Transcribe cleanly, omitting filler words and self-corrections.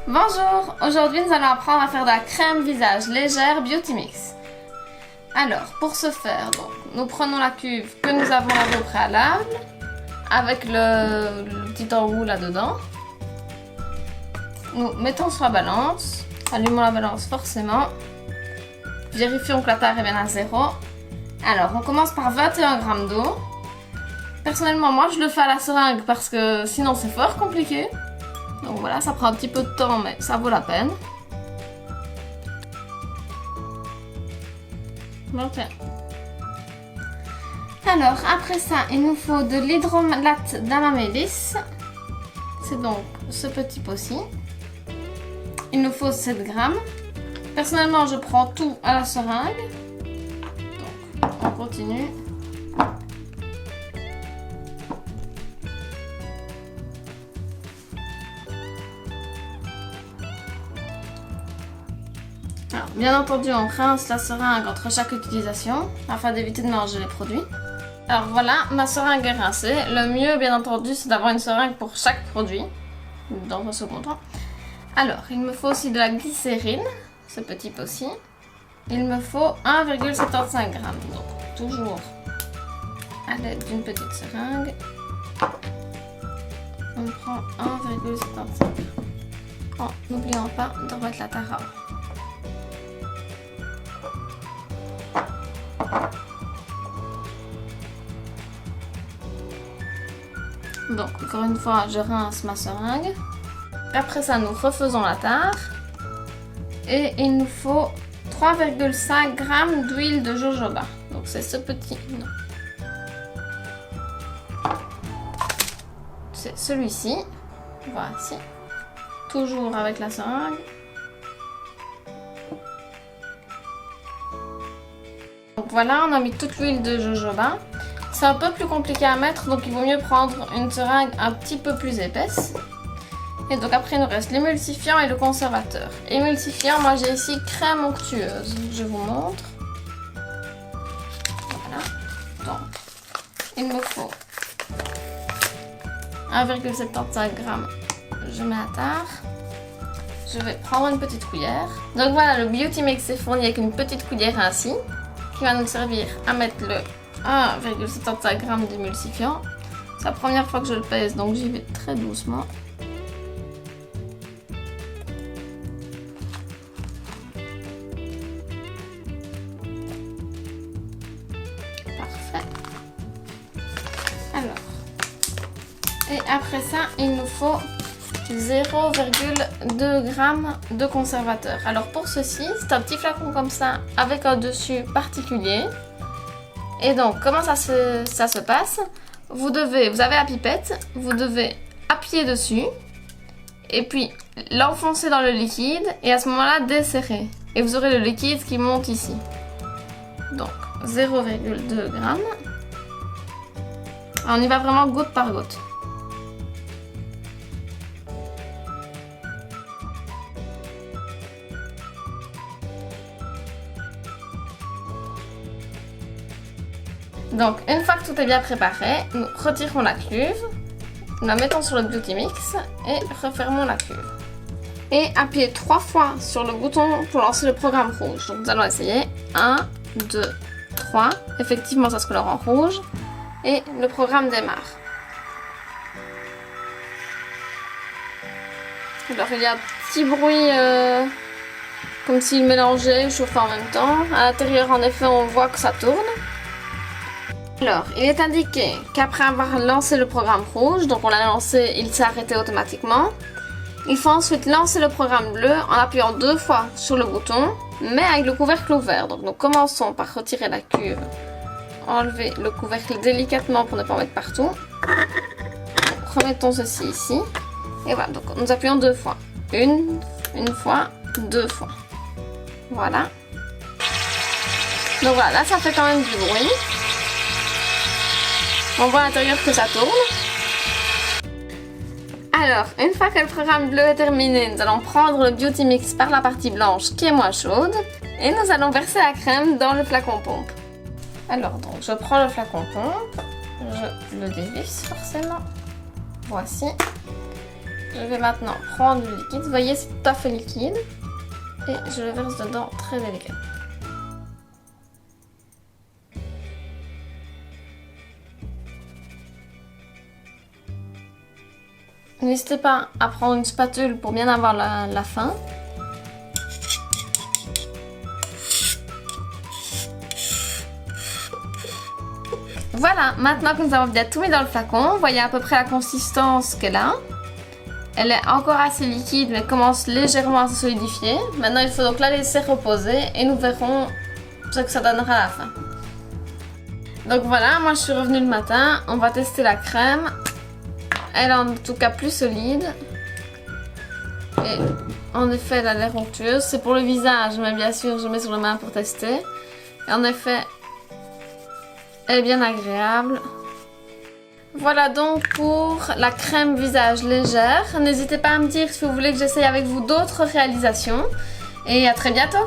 Bonjour, aujourd'hui nous allons apprendre à faire de la crème visage légère Beauty Mix. Alors, pour ce faire, donc, nous prenons la cuve que nous avons lavée au préalable, avec le petit embout là-dedans. Nous mettons sur la balance, allumons la balance forcément, vérifions que la taille est bien à 0. Alors, on commence par 21 g d'eau. Personnellement, moi je le fais à la seringue parce que sinon c'est fort compliqué. Donc voilà, ça prend un petit peu de temps, mais ça vaut la peine. Ok. Alors, après ça, il nous faut de l'hydrolate d'amamélis. C'est donc ce petit pot-ci. Il nous faut 7 g. Personnellement, je prends tout à la seringue. Donc, on continue. Alors, bien entendu, on rince la seringue entre chaque utilisation afin d'éviter de mélanger les produits. Alors voilà, ma seringue est rincée. Le mieux, bien entendu, c'est d'avoir une seringue pour chaque produit dans un second temps. Alors, il me faut aussi de la glycérine, ce petit pot-ci. Il me faut 1,75 g. Donc, toujours à l'aide d'une petite seringue, on prend 1,75 g. En n'oubliant pas de remettre la tare à eau. Donc, encore une fois, je rince ma seringue. Après ça, nous refaisons la tare. Et il nous faut 3,5 g d'huile de jojoba. Donc, c'est ce petit. Non. C'est celui-ci. Voici. Toujours avec la seringue. Donc voilà, on a mis toute l'huile de jojoba. C'est un peu plus compliqué à mettre, donc il vaut mieux prendre une seringue un petit peu plus épaisse. Et donc après, il nous reste l'émulsifiant et le conservateur. Émulsifiant, moi j'ai ici crème onctueuse. Je vous montre. Voilà. Donc, il me faut 1,75 g. Je mets à tare. Je vais prendre une petite cuillère. Donc voilà, le Beauty Mix est fourni avec une petite cuillère ainsi, qui va nous servir à mettre le 1,75 g d'émulsifiant. C'est la première fois que je le pèse, donc j'y vais très doucement. Parfait. Alors, et après ça, il nous faut 0,2 g de conservateur. Alors pour ceci, c'est un petit flacon comme ça, avec un dessus particulier. Et donc, comment ça se passe? Vous avez la pipette, vous devez appuyer dessus, et puis l'enfoncer dans le liquide, et à ce moment-là, desserrer. Et vous aurez le liquide qui monte ici. Donc, 0,2 g. On y va vraiment goutte par goutte. Donc, une fois que tout est bien préparé, nous retirons la cuve, nous la mettons sur le Beauty Mix et refermons la cuve. Et appuyez 3 fois sur le bouton pour lancer le programme rouge. Donc, nous allons essayer. 1, 2, 3. Effectivement, ça se colore en rouge. Et le programme démarre. Alors, il y a un petit bruit comme s'il mélangeait et chauffait en même temps. À l'intérieur, en effet, on voit que ça tourne. Alors, il est indiqué qu'après avoir lancé le programme rouge, donc on l'a lancé, il s'est arrêté automatiquement. Il faut ensuite lancer le programme bleu en appuyant 2 fois sur le bouton, mais avec le couvercle ouvert. Donc nous commençons par retirer la cuve, enlever le couvercle délicatement pour ne pas en mettre partout. Remettons ceci ici. Et voilà, donc nous appuyons 2 fois. Une fois, 2 fois. Voilà. Donc voilà, là ça fait quand même du bruit. On voit à l'intérieur que ça tourne. Alors, une fois que le programme bleu est terminé, nous allons prendre le Beauty Mix par la partie blanche qui est moins chaude et nous allons verser la crème dans le flacon pompe. Alors, donc, je prends le flacon pompe, je le dévisse forcément. Voici. Je vais maintenant prendre le liquide. Vous voyez, c'est tout à fait liquide. Et je le verse dedans très délicatement. N'hésitez pas à prendre une spatule pour bien avoir la fin. Voilà, maintenant que nous avons bien tout mis dans le flacon, vous voyez à peu près la consistance qu'elle a. Elle est encore assez liquide mais commence légèrement à se solidifier. Maintenant il faut donc la laisser reposer et nous verrons ce que ça donnera à la fin. Donc voilà, moi je suis revenue le matin, on va tester la crème. Elle est en tout cas plus solide. Et en effet elle a l'air onctueuse. C'est pour le visage mais bien sûr je mets sur les mains pour tester. Et en effet elle est bien agréable. Voilà donc pour la crème visage légère. N'hésitez pas à me dire si vous voulez que j'essaye avec vous d'autres réalisations. Et à très bientôt!